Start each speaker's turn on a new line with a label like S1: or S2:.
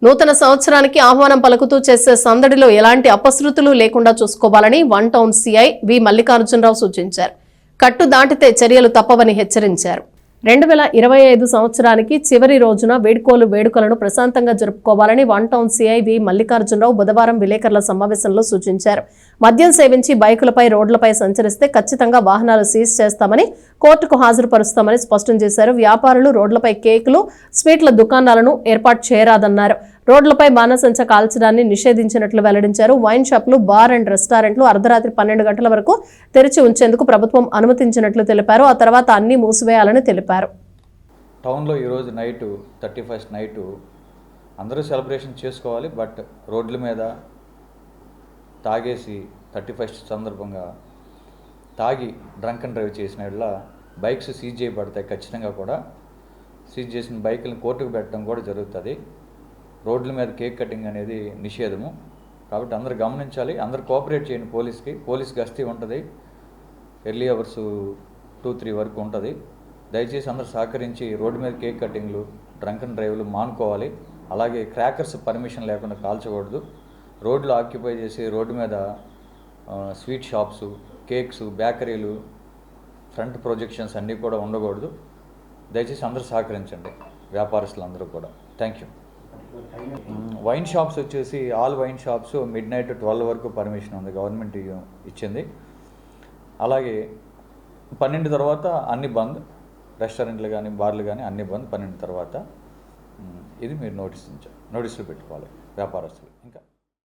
S1: నూతన సంవత్సరానికి ఆహ్వానం పలుకుతూ చేసే సందడిలో ఎలాంటి అపశృతులు లేకుండా చూసుకోవాలని వన్ టౌన్ సీఐ వి మల్లికార్జునరావు సూచించారు. కట్టు దాటితే చర్యలు తప్పవని హెచ్చరించారు. 2025 సంవత్సరానికి చివరి రోజున వేడుకలను ప్రశాంతంగా జరుపుకోవాలని వన్ టౌన్ సీఐ వి మల్లికార్జునరావు బుధవారం విలేకరుల సమావేశంలో సూచించారు. మద్యం సేవించి బైకులపై రోడ్లపై సంచరిస్తే ఖచ్చితంగా వాహనాలు సీజ్ చేస్తామని, కోర్టుకు హాజరుపరుస్తామని స్పష్టం చేశారు. వ్యాపారులు రోడ్లపై కేకులు, స్వీట్ల దుకాణాలను ఏర్పాటు చేయరాదన్నారు. రోడ్లపై బాణసంచా కాల్చడాన్ని నిషేధించినట్లు వెల్లడించారు. వైన్ షాపులు, బార్ అండ్ రెస్టారెంట్లు అర్ధరాత్రి 12 గంటల వరకు తెరిచి ఉంచేందుకు ప్రభుత్వం అనుమతించినట్లు తెలిపారు. ఆ తర్వాత అన్ని మూసివేయాలని తెలిపారు.
S2: టౌన్లో ఈరోజు నైటు 31st నైటు అందరూ సెలబ్రేషన్ చేసుకోవాలి. బట్ రోడ్ల మీద తాగేసి 31st సందర్భంగా తాగి డ్రంక్ అండ్ డ్రైవ్ చేసిన వాళ్ళ బైక్స్ సీజ్ చేయబడతాయి. ఖచ్చితంగా కూడా సీజ్ చేసిన బైకులను కోర్టుకు పెట్టడం కూడా జరుగుతుంది. రోడ్ల మీద కేక్ కటింగ్ అనేది నిషేధము. కాబట్టి అందరూ గమనించాలి, అందరూ కోఆపరేట్ చేయండి. పోలీస్ గస్తీ ఉంటుంది, ఎర్లీ అవర్స్ 2-3 వరకు ఉంటుంది. దయచేసి అందరూ సహకరించి రోడ్డు మీద కేక్ కటింగ్లు, డ్రంక్ అండ్ డ్రైవ్లు మానుకోవాలి. అలాగే క్రాకర్స్ పర్మిషన్ లేకుండా కాల్చకూడదు. రోడ్లు ఆక్యుపై చేసి రోడ్డు మీద స్వీట్ షాప్స్, కేక్స్, బేకరీలు, ఫ్రంట్ ప్రొజెక్షన్స్ అన్నీ కూడా ఉండకూడదు. దయచేసి అందరూ సహకరించండి, వ్యాపారస్తులు అందరూ కూడా. Thank you. వైన్ షాప్స్ వచ్చేసి ఆల్ వైన్ షాప్స్ midnight 12 వరకు పర్మిషన్ ఉంది, గవర్నమెంట్ ఇచ్చింది. అలాగే 12 తర్వాత అన్ని బంద్, రెస్టారెంట్లు కానీ బార్లు కానీ అన్ని బంద్ 12 తర్వాత. ఇది మీరు నోటీసులు పెట్టుకోవాలి వ్యాపారస్తులు. ఇంకా